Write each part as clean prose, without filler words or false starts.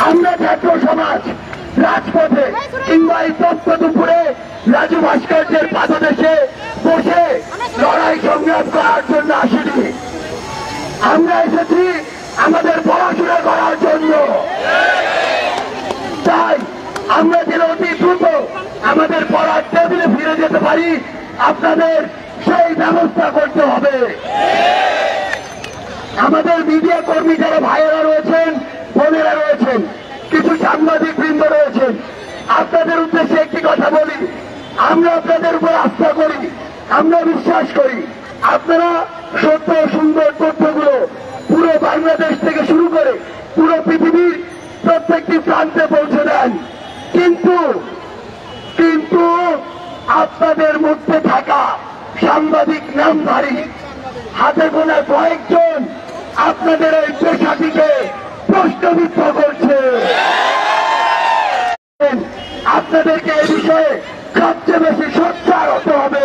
আমরা ছাত্র সমাজ রাজপথে কিংবা এই তপ্ত দুপুরে রাজু ভাস্কর্যের পাদদেশে বসে লড়াই সংগ্রাম করার জন্য আসিনি। আমরা এসেছি আমাদের পড়াশোনা করার জন্য। তাই আমরা যেন অতি দ্রুত আমাদের পড়ার টেবিলে ফিরে যেতে পারি, আপনাদের সেই ব্যবস্থা করতে হবে। আমাদের মিডিয়া কর্মী যারা ভাইয়েরা রয়েছেন, বোনেরা রয়েছেন, কিছু সাংবাদিক বৃন্দ রয়েছেন, আপনাদের উদ্দেশ্যে একটি কথা বলি, আমরা আপনাদের উপর আস্থা করি, আমরা বিশ্বাস করি আপনারা সত্য সুন্দর তথ্যগুলো পুরো বাংলাদেশ থেকে শুরু করে পুরো পৃথিবীর প্রত্যেকটি প্রান্তে পৌঁছে দেন। কিন্তু আপনাদের মধ্যে থাকা সাংবাদিক নামধারী হাতে গোনা কয়েকজন আপনাদের এই পেশাটিকে প্রশ্নবিদ্ধ করছে। আপনাদেরকে এই বিষয়ে সবচেয়ে বেশি সোচ্চার হতে হবে,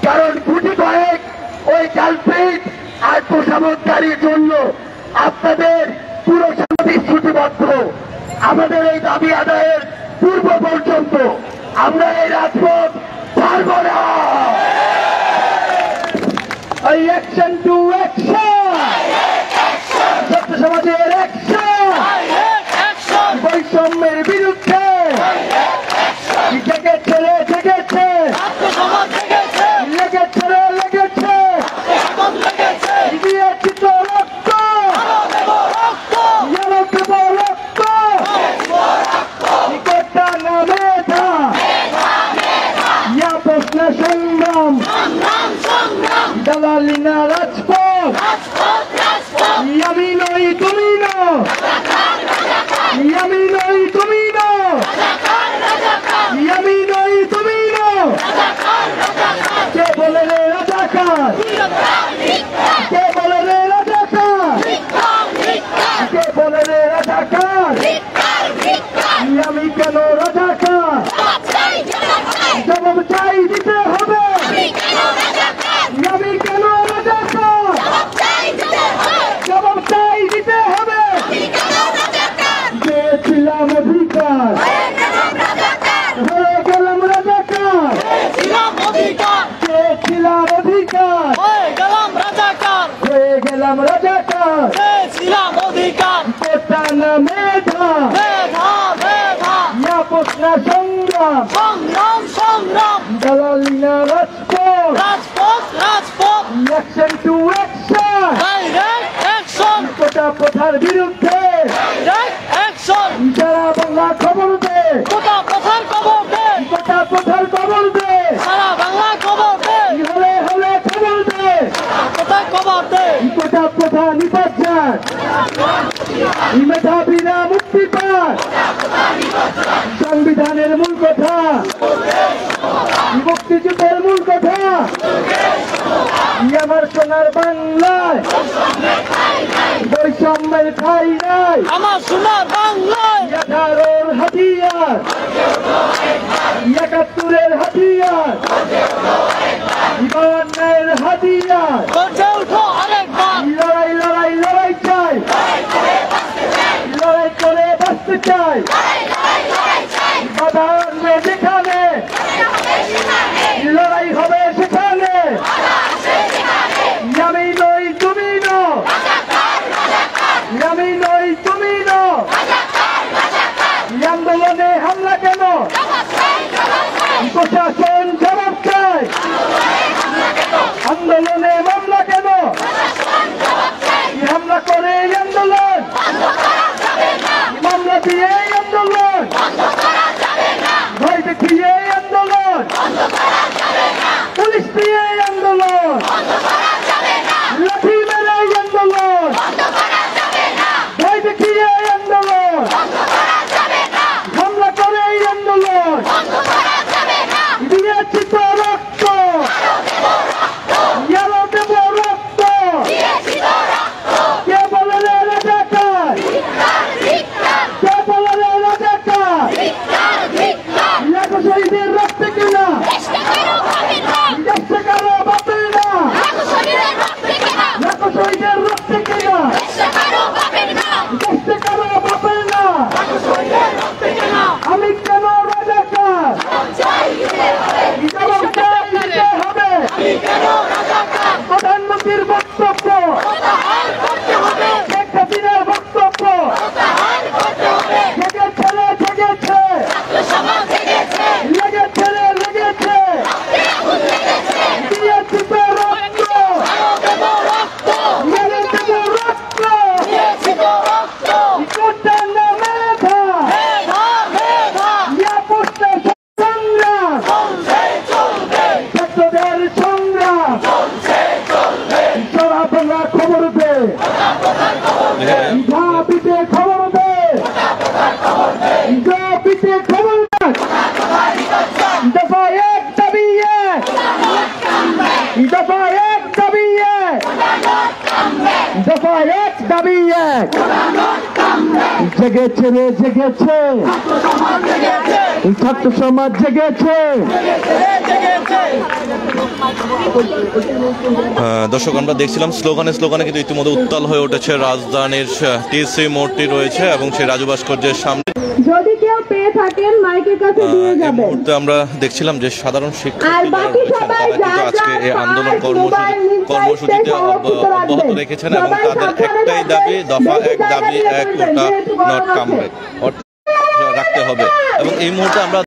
কারণ গুটি কয়েক ওই কালপ্রিট আর তোষামতকারীর জন্য আপনাদের পুরো সাংবাদিক ছুটিবদ্ধ। আমাদের এই দাবি আদায়ের পূর্ব পর্যন্ত আমরা এই রাজপথ ছাড়ব না। এই অ্যাকশন টু অ্যাকশন, ছাত্র সমাজের অ্যাকশন, বৈষম্যের বিরুদ্ধে জেগেছে লেগেছে, দিয়েছি তো রক্ত, গোটা না মেধা, প্রশ্ন সংগ্রাম, দালালি না রাজপথ, আমি নই তুমি না, আমি নই তুমি না, আমি নই তুমি না। কে বলে রে রাজাকার, কে বলে রে রাজাকার, কে বলে রে রাজাকার, আমি কেন রাজাকার, জবাব চাই দিতে হবে, আমি কেন রাজাকার, জবাব চাই দিতে হবে। চেয়েছিলাম অধিকার, হয়ে গেলাম রাজাকার, চেয়েছিলাম অধিকার, হয়ে গেলাম রাজাকার, গোটা না মেধা, প্রশ্ন সংগ্রাম, দালালি না রাজপথ, অ্যাকশন টু অ্যাকশন, গোটা প্রথার বিরুদ্ধে সারা বাংলা খবর দে, গোটা প্রথার খবর দে, হলে হলে খবর দে, গোটা প্রথা নিপাত, মেধাবী না মুক্তি পায়, সংবিধানের মূল কথা, মুক্তিযুদ্ধের মূল কথা, আমার সোনার বাংলায় বৈষম্যের ঠাই নাই, আমার সোনার বাংলায় 18-র হাতিয়ার, 71-এর হাতিয়ার, 52-এর হাতিয়ার, লড়াই লড়াই লড়াই চাই, লড়াই করে বাঁচতে চাই, বাধা আনবে যেখানে লড়াই হবে সেখানে, আমি নই তুমি না, আমি নই তুমি না। আন্দোলনে হামলা কেন, প্রশাসন জবাব চাই, আন্দোলনে মামলা কেন, হামলা করে আন্দোলন, মামলা দিয়ে আন্দোলন। হাসিনার বক্তব্য জেগেছে রে, জেগেছে, লেগেছে রে, লেগেছে, দিয়েছি তো রক্ত, মেরে দেব রক্ত, কোটার না মেধা, নিরাপত্তা সংগ্রাম, ছাত্রদের সংগ্রাম, সারা বাংলা খবর দে, ঝাঁপিতে খবর দে, ঝাঁপিতে খবর দে, দফা এক দাবি এক, দফা এক দাবি এক, দফা এক দাবি এক, জেগেছে রে, জেগেছে, ছাত্র সমাজ জেগেছে। দর্শক, আমরা দেখছিলাম স্লোগানে কিন্তু ইতিমধ্যে উত্তাল হয়ে উঠেছে রাজধানীর টিএসসি মোড়টি রয়েছে এবং সেই রাজু ভাস্কর্যের সামনে। যদি কেউ পেয়ে থাকেন মাইকের কাছে দিয়ে এই যাবেন। মুহূর্তে আমরা দেখছিলাম যে সাধারণ শিক্ষার্থীরা রয়েছেন, তারা কিন্তু আজকে এই আন্দোলন কর্মসূচিতে অব্যাহত রেখেছেন এবং তাদের একটাই দাবি, দফা এক দাবি এক, ওটা নট কামব্যাক রাখতে হবে। এবং এই মুহূর্তে আমরা